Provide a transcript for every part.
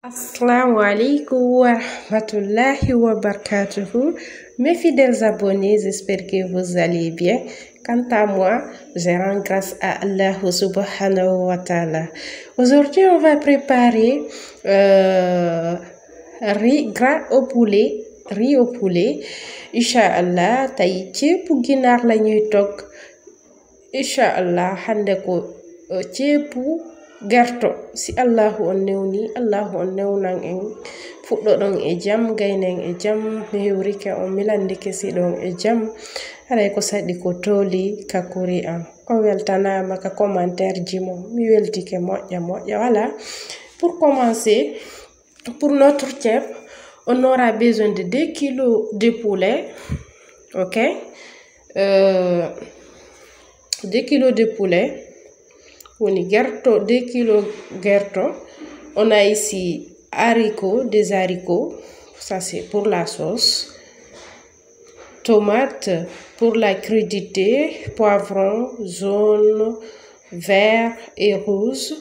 Assalamu alaikum wa rahmatullahi wa barakatuhu. Mes fidèles abonnés, j'espère que vous allez bien. Quant à moi, je rends grâce à Allah subhanahu wa ta'ala. Aujourd'hui, on va préparer riz gras au poulet. Riz au poulet. Inch'Allah, tay ceebu ginaar la ñuy togg. Inch'Allah, hande ko ceebu gerto si Allahu on newni Allahu on newnan en fuɗɗoɗon e jam gaynen e jam hewrike on milandike siɗon e jam haray ko saɗi ko toli kakuri am ko weltanama ka commentaire ji mo mi weltike moƴƴa voilà. Pour commencer, pour notre ceeb on aura besoin de 2 kilos de poulet, ok, 2 kilos de poulet. Woni gerto, 2 kilos gerto. On a ici haricots, des haricots, ça c'est pour la sauce. Tomates pour la crudité, poivron jaune, vert et rouge.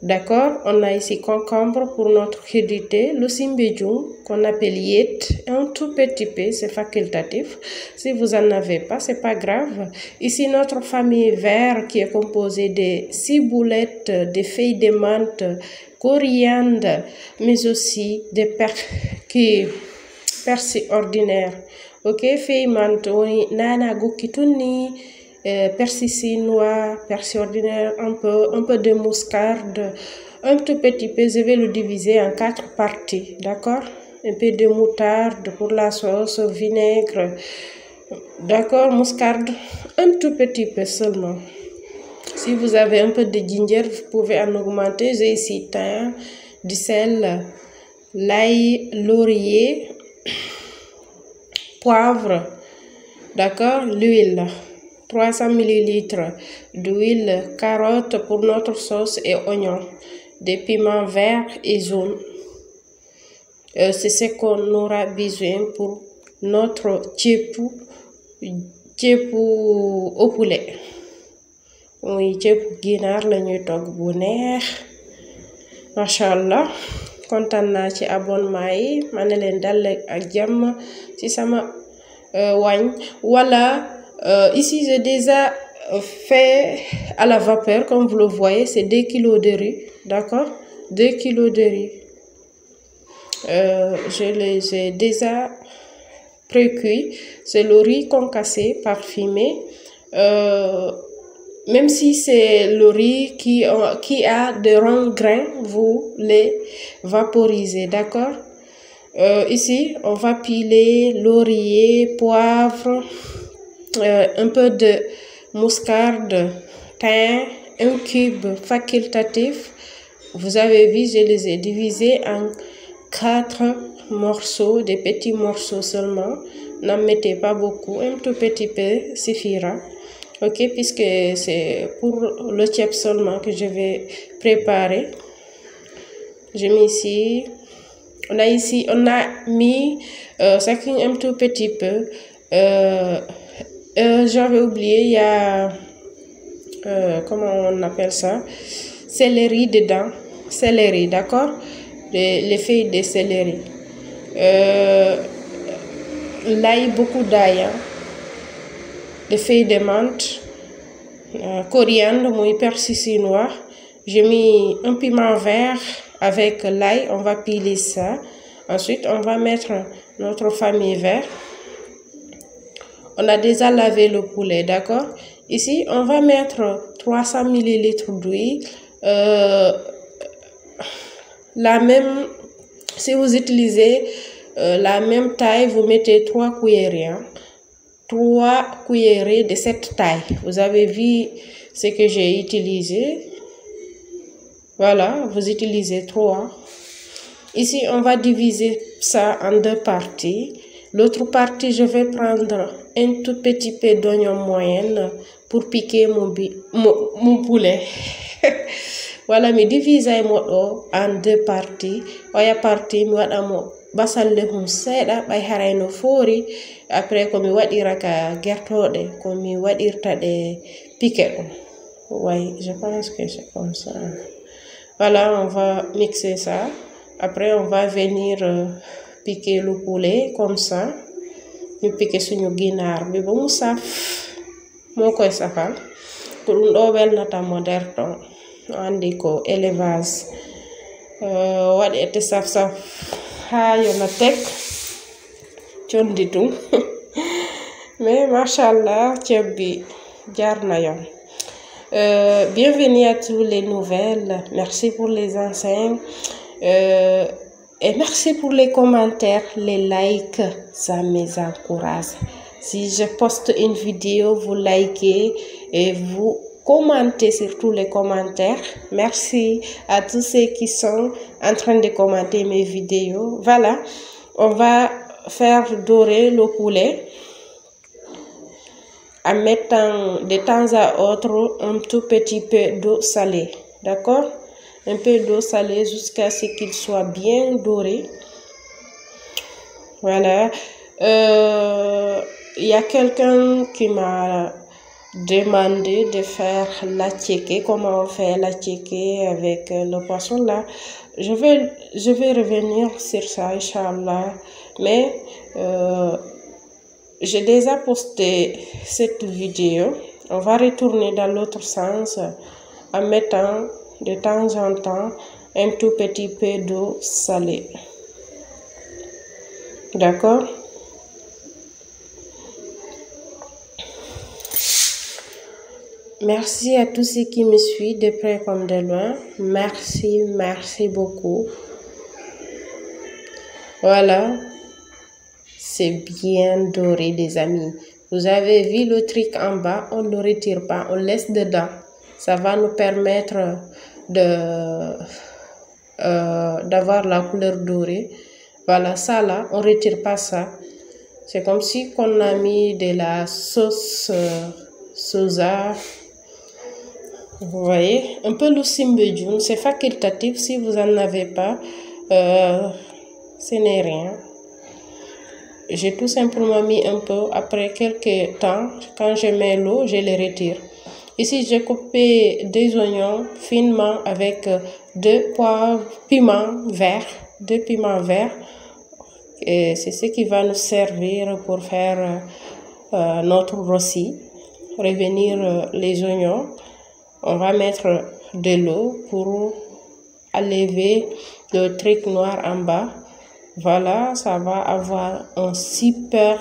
D'accord, on a ici concombre pour notre crudité, le simbédioum qu'on appelle yet, un tout petit peu, c'est facultatif. Si vous en avez pas, c'est pas grave. Ici notre famille vert qui est composée de ciboulettes, de feuilles de menthe, coriandre, mais aussi des persil ordinaire. Ok, feuilles menthe, nana gokituni. Persil chinois, persil ordinaire, un peu de muscade, un tout petit peu, je vais le diviser en 4 parties, d'accord? Un peu de moutarde pour la sauce, vinaigre, d'accord, muscade, un tout petit peu seulement. Si vous avez un peu de ginger, vous pouvez en augmenter. J'ai ici thym, du sel, l'ail, laurier, poivre, d'accord, l'huile. 300 ml d'huile, carottes pour notre sauce et oignons, des piments verts et jaunes. C'est ce qu'on aura besoin pour notre ceebu au poulet. Oui, ceebu ginaar la ñuy togg bu neex. Machallah, kontaan naa ci abonnement yi, ma ne leen dal ak jàmm ci sama wañ. Voilà. Ici, j'ai déjà fait à la vapeur, comme vous le voyez, c'est 2 kilos de riz, d'accord? 2 kilos de riz. Je les ai déjà pré-cuits. C'est le riz concassé, parfumé. Même si c'est le riz qui a de ronds grains, vous les vaporisez, d'accord? Ici, on va piler laurier, poivre, un peu de muscade, thym, un cube facultatif. Vous avez vu, je les ai divisés en 4 morceaux, des petits morceaux seulement. N'en mettez pas beaucoup, un tout petit peu suffira. Ok, puisque c'est pour le ceeb seulement que je vais préparer. J'ai mis ici, on a mis chacun un tout petit peu. J'avais oublié, il y a comment on appelle ça, céleri dedans, céleri, d'accord, les feuilles de céleri, l'ail, beaucoup d'ail, hein? Les feuilles de menthe, coriandre, mon persil chinois. J'ai mis un piment vert avec l'ail, on va piler ça. Ensuite on va mettre notre famille vert. On a déjà lavé le poulet, d'accord? Ici, on va mettre 300 ml d'huile. Si vous utilisez la même taille, vous mettez 3 cuillerées. Hein? 3 cuillerées de cette taille. Vous avez vu ce que j'ai utilisé. Voilà, vous utilisez 3. Ici, on va diviser ça en 2 parties. L'autre partie, je vais prendre un tout petit peu d'oignon moyenne pour piquer mon poulet. Voilà, me divise en 2 parties. Oya partie, mi wada mo basalle hum seeda bay harayno fori. Après, ko mi wadira ka gertode, ko mi wadirta de piquer. Oui, je pense que c'est comme ça. Voilà, on va mixer ça. Après, on va venir piquer le poulet comme ça. Nous piquer sur nos guinards. Mais bon, ça, moi, quoi, ça fait. Pour une nouvelle nata moderne, on dit que élevage. What était ça, ça. Ah, y en a tech. Tu en dis tout. Mais, machallah, tchabi, jarnayon. Bienvenue à tous les nouvelles. Merci pour les enseignes. Et merci pour les commentaires, les likes. Ça m'encourage. Si je poste une vidéo, vous likez et vous commentez sur tous les commentaires. Merci à tous ceux qui sont en train de commenter mes vidéos. Voilà, on va faire dorer le poulet en mettant de temps à autre un tout petit peu d'eau salée. D'accord? Un peu d'eau salée jusqu'à ce qu'il soit bien doré. Voilà. Il y a quelqu'un qui m'a demandé de faire la tchéké. Comment on fait la tchéké avec le poisson là. Je vais revenir sur ça, Inch'Allah. Mais j'ai déjà posté cette vidéo. On va retourner dans l'autre sens en mettant de temps en temps un tout petit peu d'eau salée. D'accord? Merci à tous ceux qui me suivent de près comme de loin. Merci, merci beaucoup. Voilà. C'est bien doré, les amis. Vous avez vu le truc en bas, on ne le retire pas, on laisse dedans. Ça va nous permettre d'avoir la couleur dorée. Voilà, ça là, on ne retire pas ça. C'est comme si on a mis de la sauce soja. Vous voyez, un peu le simbedjoun, c'est facultatif. Si vous n'en avez pas, ce n'est rien. J'ai tout simplement mis un peu. Après quelques temps, quand je mets l'eau, je les retire. Ici, j'ai coupé des oignons finement avec deux piments verts. Et c'est ce qui va nous servir pour faire notre rossi. Revenir les oignons. On va mettre de l'eau pour enlever le truc noir en bas. Voilà, ça va avoir un super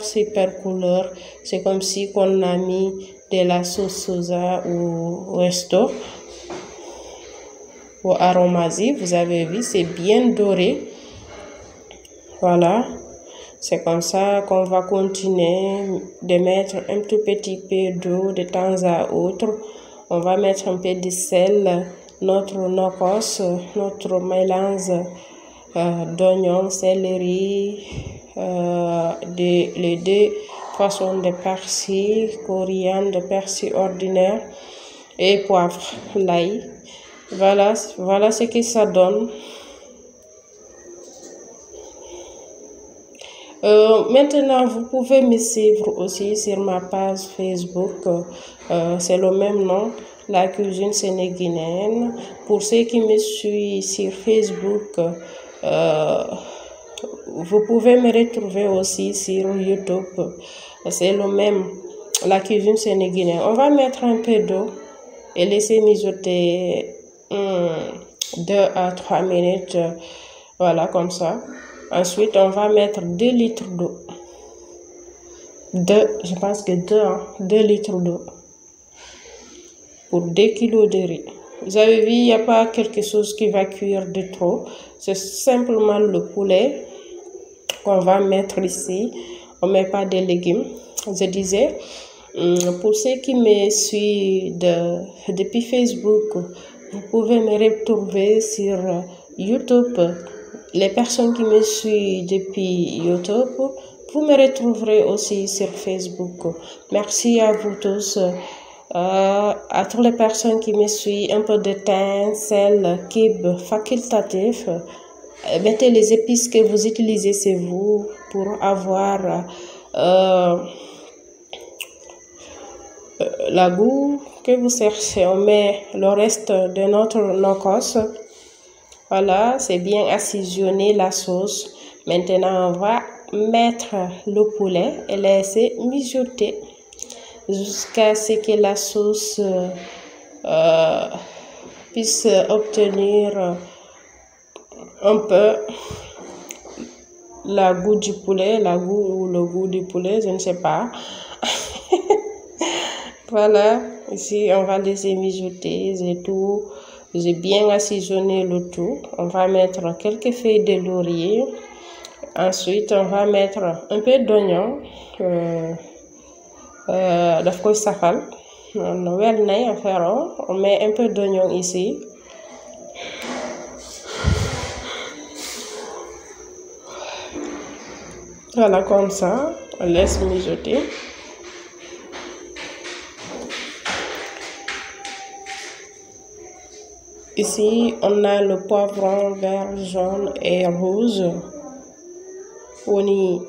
couleur. C'est comme si on a mis de la sauce soja ou resto ou aromasi. Vous avez vu, c'est bien doré. Voilà, c'est comme ça qu'on va continuer de mettre un tout petit peu d'eau de temps à autre. On va mettre un peu de sel, notre nokos, notre mélange d'oignons, céleri, les deux façons de persil, coriandre, persil ordinaire et poivre, l'ail. Voilà ce que ça donne. Maintenant, vous pouvez me suivre aussi sur ma page Facebook. C'est le même nom, la cuisine sénégalaise. Pour ceux qui me suivent sur Facebook, vous pouvez me retrouver aussi sur YouTube. C'est le même, la cuisine sénégalaise. On va mettre un peu d'eau et laisser mijoter 2 à 3 minutes. Voilà, comme ça. Ensuite, on va mettre 2 litres d'eau. Je pense que 2 litres d'eau. Pour 2 kilos de riz. Vous avez vu, il n'y a pas quelque chose qui va cuire de trop. C'est simplement le poulet qu'on va mettre ici. On ne met pas de légumes. Je disais, pour ceux qui me suivent depuis Facebook, vous pouvez me retrouver sur YouTube. Les personnes qui me suivent depuis YouTube, vous me retrouverez aussi sur Facebook. Merci à vous tous. À toutes les personnes qui me suivent, un peu de thym, sel, kib, facultatif. Mettez les épices que vous utilisez chez vous pour avoir la goût que vous cherchez. On met le reste de notre nokos. Voilà, c'est bien assaisonné la sauce. Maintenant, on va mettre le poulet et laisser mijoter jusqu'à ce que la sauce puisse obtenir un peu le goût du poulet, le goût du poulet, je ne sais pas. Voilà, ici on va laisser mijoter, j'ai bien assaisonné le tout. On va mettre quelques feuilles de laurier. Ensuite, on va mettre un peu d'oignon. Daf koy safal. On met un peu d'oignon ici. Voilà, comme ça, on laisse mijoter. Ici, on a le poivron vert, jaune et rouge. On y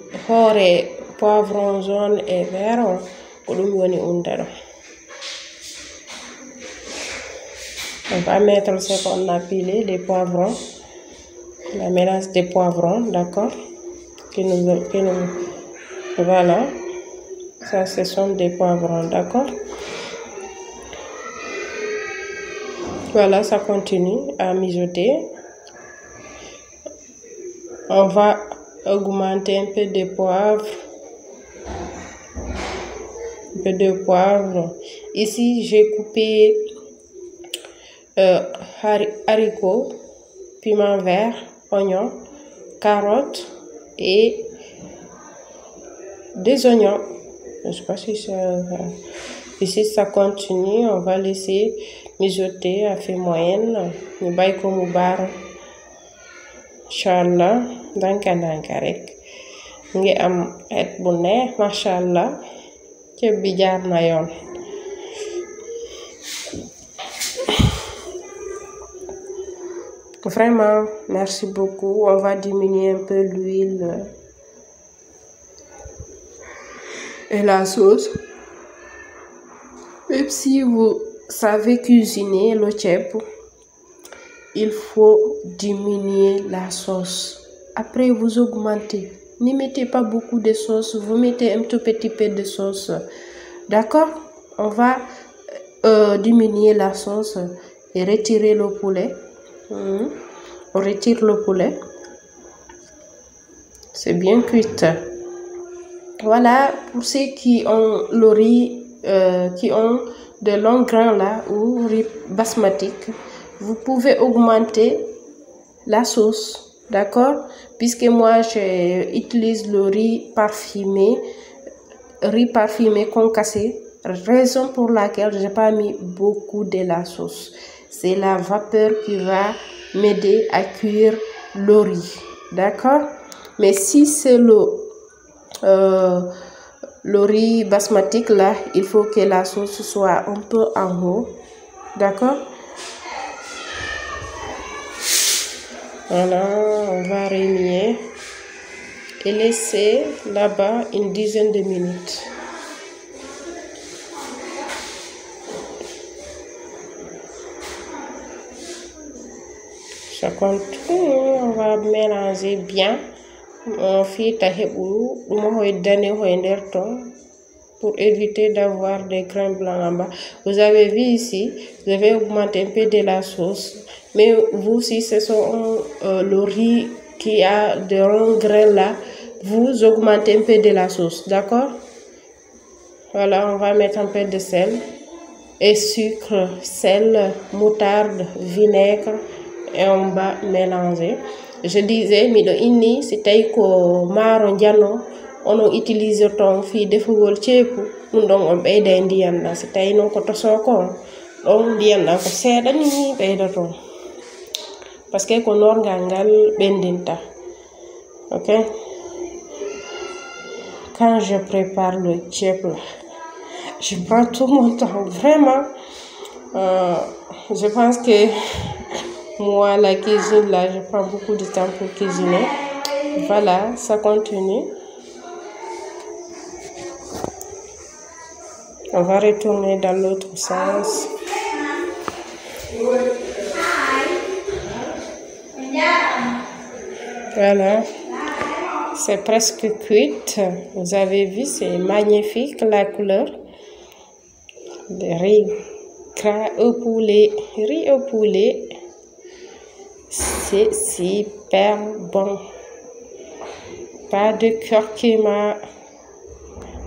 poivron jaune et vert. On va mettre ce qu'on a pilé, les poivrons, la mélange des poivrons, d'accord? Voilà, ça ce sont des poivrons, d'accord? Voilà, ça continue à mijoter. On va augmenter un peu de poivre. Un peu de poivre. Ici, j'ai coupé haricots, piment vert, oignons, carottes et des oignons. Je ne sais pas si ça... Ici, ça continue. On va laisser mijoter à feu moyenne. Ñu bàyyi ko mu baar. Inch'Allah, ndànk-ndànk rek. Ngi am xet bu neex, machallah. Ceeb bi jaar na yoon. Vraiment, merci beaucoup. On va diminuer un peu l'huile et la sauce. Même si vous savez cuisiner le ceeb, il faut diminuer la sauce. Après, vous augmentez. Ne mettez pas beaucoup de sauce, vous mettez un tout petit peu de sauce. D'accord? On va diminuer la sauce et retirer le poulet. On retire le poulet. C'est bien cuit. Voilà, pour ceux qui ont le riz, qui ont de longs grains là, ou riz basmatique, vous pouvez augmenter la sauce, d'accord? Puisque moi, j'utilise le riz parfumé concassé, raison pour laquelle je n'ai pas mis beaucoup de la sauce. C'est la vapeur qui va m'aider à cuire le riz, d'accord? Mais si c'est le riz basmatique là, il faut que la sauce soit un peu en haut, d'accord? Voilà, on va remuer et laisser là-bas une dizaine de minutes. Ça continue, on va mélanger bien. Pour éviter d'avoir des grains blancs en bas. Vous avez vu ici, je vais augmenter un peu de la sauce. Mais vous, si ce sont le riz qui a de longs grains là, vous augmentez un peu de la sauce, d'accord? Voilà, on va mettre un peu de sel et sucre, sel, moutarde, vinaigre et on va mélanger. Je disais, mais inni si tay ko maro ndiano on utilise ton fi defugol ceepu ɗum ɗon on ɓeyda e ndiyam ɗam si tawi noon ko tosoko on ɗon ndiyam ɗam ko seeɗa ni ɓeyda ton parce que ko norgal ngal ɓendinta. Ok, quand je prépare le ceeb là, je prends tout mon temps vraiment. Je pense que moi, la cuisine, là, je prends beaucoup de temps pour cuisiner. Voilà, ça continue. On va retourner dans l'autre sens. Voilà, c'est presque cuite. Vous avez vu, c'est magnifique la couleur. Le riz gras au poulet, riz au poulet, c'est super bon. Pas de curcuma,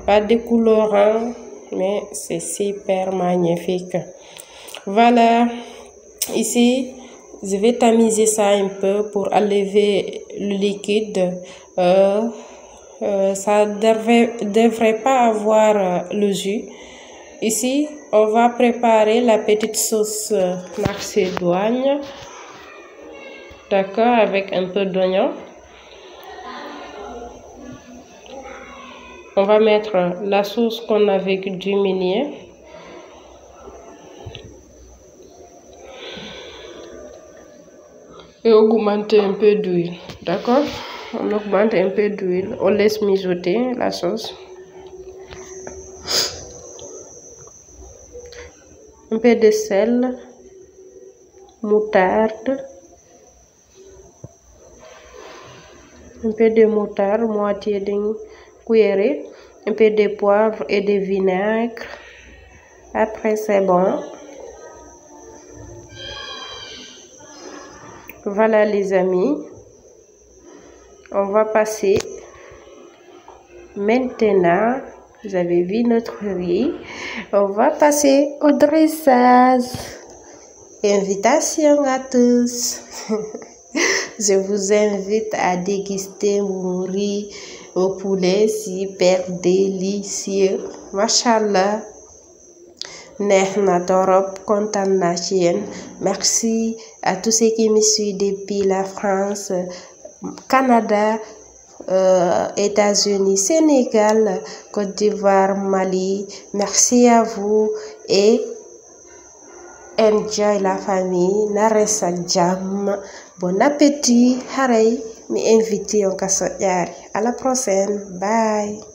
pas de colorant, mais c'est super magnifique. Voilà, ici je vais tamiser ça un peu pour enlever le liquide. Ça devrait pas avoir le jus. Ici on va préparer la petite sauce macédoine, d'accord, avec un peu d'oignon. On va mettre la sauce qu'on avait diminuée. Et augmenter un peu d'huile, d'accord? On augmente un peu d'huile, on laisse mijoter la sauce. Un peu de sel, moutarde, un peu de moutarde, moitié d'une cuillerée, un peu de poivre et de vinaigre. Après c'est bon. Voilà les amis, on va passer maintenant, vous avez vu notre riz, on va passer au dressage. Invitation à tous. Je vous invite à déguster mon riz au poulet, super délicieux. Machallah. Neex na torop, kontaan naa ci yéen. Merci à tous ceux qui me suivent depuis la France, Canada, États-Unis, Sénégal, Côte d'Ivoire, Mali. Merci à vous et enjoy la famille. Na res ak jàmm. Bon appétit. Xaray mi invité on kaso ñaari. À la prochaine. Bye.